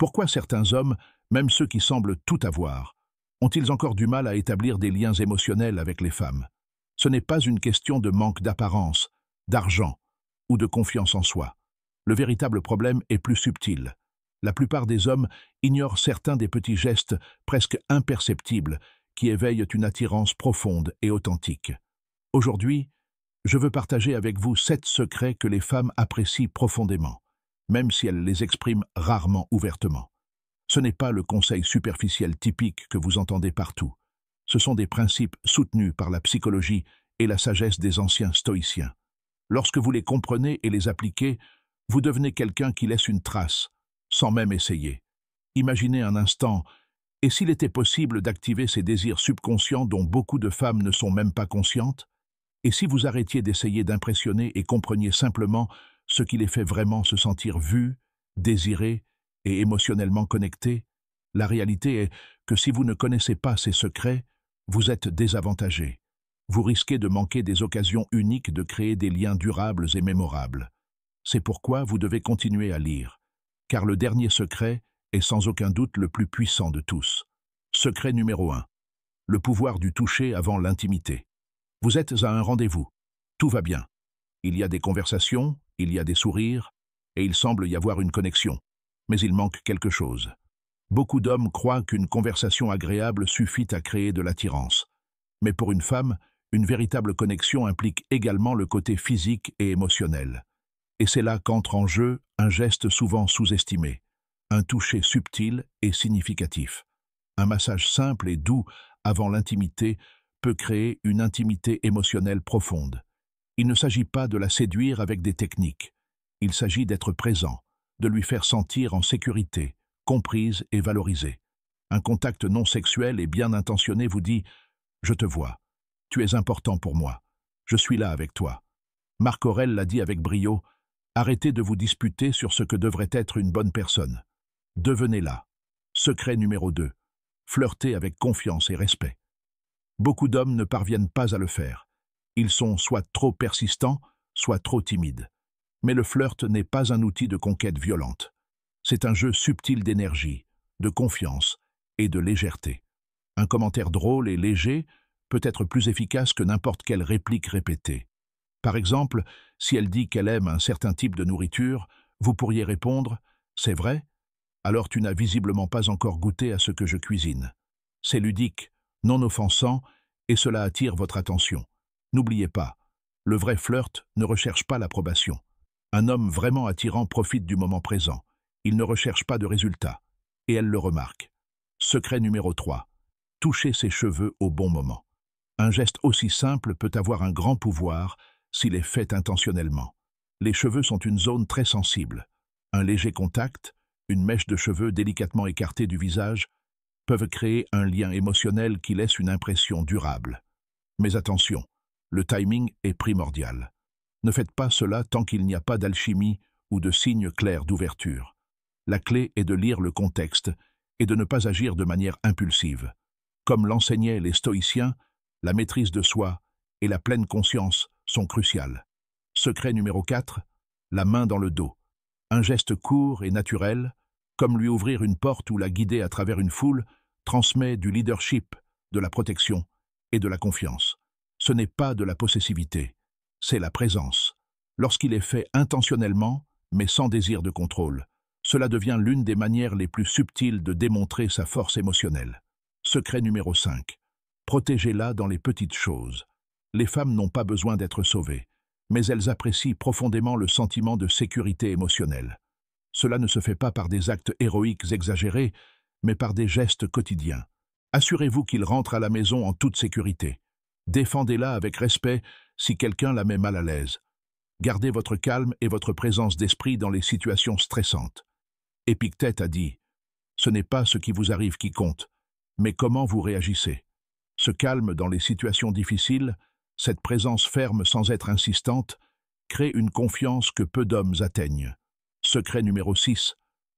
Pourquoi certains hommes, même ceux qui semblent tout avoir, ont-ils encore du mal à établir des liens émotionnels avec les femmes? Ce n'est pas une question de manque d'apparence, d'argent ou de confiance en soi. Le véritable problème est plus subtil. La plupart des hommes ignorent certains des petits gestes presque imperceptibles qui éveillent une attirance profonde et authentique. Aujourd'hui, je veux partager avec vous 7 secrets que les femmes apprécient profondément, même si elles les expriment rarement ouvertement. Ce n'est pas le conseil superficiel typique que vous entendez partout. Ce sont des principes soutenus par la psychologie et la sagesse des anciens stoïciens. Lorsque vous les comprenez et les appliquez, vous devenez quelqu'un qui laisse une trace, sans même essayer. Imaginez un instant, et s'il était possible d'activer ces désirs subconscients dont beaucoup de femmes ne sont même pas conscientes? Et si vous arrêtiez d'essayer d'impressionner et compreniez simplement ce qui les fait vraiment se sentir vus, désirés et émotionnellement connectés? La réalité est que si vous ne connaissez pas ces secrets, vous êtes désavantagé. Vous risquez de manquer des occasions uniques de créer des liens durables et mémorables. C'est pourquoi vous devez continuer à lire, car le dernier secret est sans aucun doute le plus puissant de tous. Secret numéro 1. Le pouvoir du toucher avant l'intimité. Vous êtes à un rendez-vous. Tout va bien. Il y a des conversations, il y a des sourires, et il semble y avoir une connexion. Mais il manque quelque chose. Beaucoup d'hommes croient qu'une conversation agréable suffit à créer de l'attirance. Mais pour une femme, une véritable connexion implique également le côté physique et émotionnel. Et c'est là qu'entre en jeu un geste souvent sous-estimé, un toucher subtil et significatif. Un massage simple et doux avant l'intimité peut créer une intimité émotionnelle profonde. Il ne s'agit pas de la séduire avec des techniques. Il s'agit d'être présent, de lui faire sentir en sécurité, comprise et valorisée. Un contact non sexuel et bien intentionné vous dit « Je te vois, tu es important pour moi, je suis là avec toi ». Marc Aurèle l'a dit avec brio « Arrêtez de vous disputer sur ce que devrait être une bonne personne. Devenez là. » Secret numéro 2. Flirter avec confiance et respect. Beaucoup d'hommes ne parviennent pas à le faire. Ils sont soit trop persistants, soit trop timides. Mais le flirt n'est pas un outil de conquête violente. C'est un jeu subtil d'énergie, de confiance et de légèreté. Un commentaire drôle et léger peut être plus efficace que n'importe quelle réplique répétée. Par exemple, si elle dit qu'elle aime un certain type de nourriture, vous pourriez répondre « C'est vrai ? Alors tu n'as visiblement pas encore goûté à ce que je cuisine. » C'est ludique, non offensant, et cela attire votre attention. N'oubliez pas, le vrai flirt ne recherche pas l'approbation. Un homme vraiment attirant profite du moment présent. Il ne recherche pas de résultat. Et elle le remarque. Secret numéro 3. Toucher ses cheveux au bon moment. Un geste aussi simple peut avoir un grand pouvoir s'il est fait intentionnellement. Les cheveux sont une zone très sensible. Un léger contact, une mèche de cheveux délicatement écartée du visage, peuvent créer un lien émotionnel qui laisse une impression durable. Mais attention, le timing est primordial. Ne faites pas cela tant qu'il n'y a pas d'alchimie ou de signe clair d'ouverture. La clé est de lire le contexte et de ne pas agir de manière impulsive. Comme l'enseignaient les stoïciens, la maîtrise de soi et la pleine conscience sont cruciales. Secret numéro 4, la main dans le dos. Un geste court et naturel, comme lui ouvrir une porte ou la guider à travers une foule, transmet du leadership, de la protection et de la confiance. Ce n'est pas de la possessivité, c'est la présence. Lorsqu'il est fait intentionnellement, mais sans désir de contrôle, cela devient l'une des manières les plus subtiles de démontrer sa force émotionnelle. Secret numéro 5. Protégez-la dans les petites choses. Les femmes n'ont pas besoin d'être sauvées, mais elles apprécient profondément le sentiment de sécurité émotionnelle. Cela ne se fait pas par des actes héroïques exagérés, mais par des gestes quotidiens. Assurez-vous qu'il rentre à la maison en toute sécurité. Défendez-la avec respect si quelqu'un la met mal à l'aise. Gardez votre calme et votre présence d'esprit dans les situations stressantes. Épictète a dit « Ce n'est pas ce qui vous arrive qui compte, mais comment vous réagissez. » Ce calme dans les situations difficiles, cette présence ferme sans être insistante, crée une confiance que peu d'hommes atteignent. Secret numéro 6.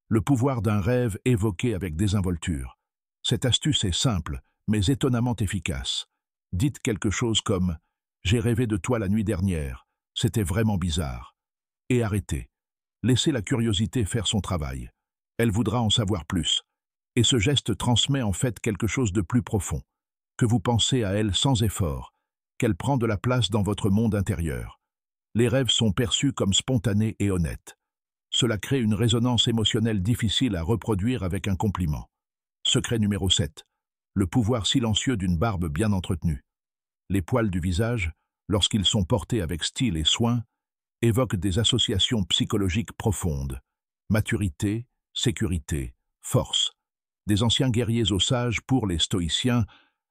Le pouvoir d'un rêve évoqué avec désinvolture. Cette astuce est simple, mais étonnamment efficace. Dites quelque chose comme « J'ai rêvé de toi la nuit dernière, c'était vraiment bizarre » et arrêtez. Laissez la curiosité faire son travail. Elle voudra en savoir plus. Et ce geste transmet en fait quelque chose de plus profond, que vous pensez à elle sans effort, qu'elle prend de la place dans votre monde intérieur. Les rêves sont perçus comme spontanés et honnêtes. Cela crée une résonance émotionnelle difficile à reproduire avec un compliment. Secret numéro 7. Le pouvoir silencieux d'une barbe bien entretenue. Les poils du visage, lorsqu'ils sont portés avec style et soin, évoquent des associations psychologiques profondes. Maturité, sécurité, force. Des anciens guerriers aux sages, pour les stoïciens,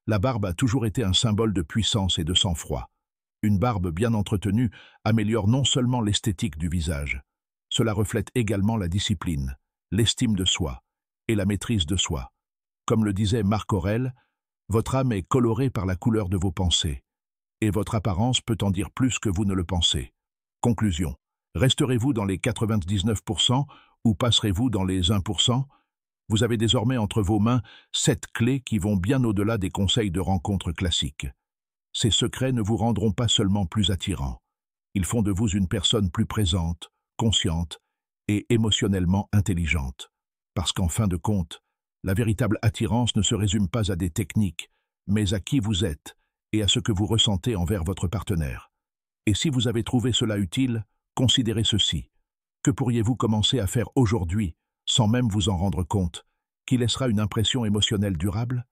la barbe a toujours été un symbole de puissance et de sang-froid. Une barbe bien entretenue améliore non seulement l'esthétique du visage, cela reflète également la discipline, l'estime de soi et la maîtrise de soi. Comme le disait Marc Aurèle, votre âme est colorée par la couleur de vos pensées, et votre apparence peut en dire plus que vous ne le pensez. Conclusion. Resterez-vous dans les 99% ou passerez-vous dans les 1%? Vous avez désormais entre vos mains 7 clés qui vont bien au-delà des conseils de rencontres classiques. Ces secrets ne vous rendront pas seulement plus attirant. Ils font de vous une personne plus présente, consciente et émotionnellement intelligente. Parce qu'en fin de compte, la véritable attirance ne se résume pas à des techniques, mais à qui vous êtes et à ce que vous ressentez envers votre partenaire. Et si vous avez trouvé cela utile, considérez ceci. Que pourriez-vous commencer à faire aujourd'hui, sans même vous en rendre compte, qui laissera une impression émotionnelle durable?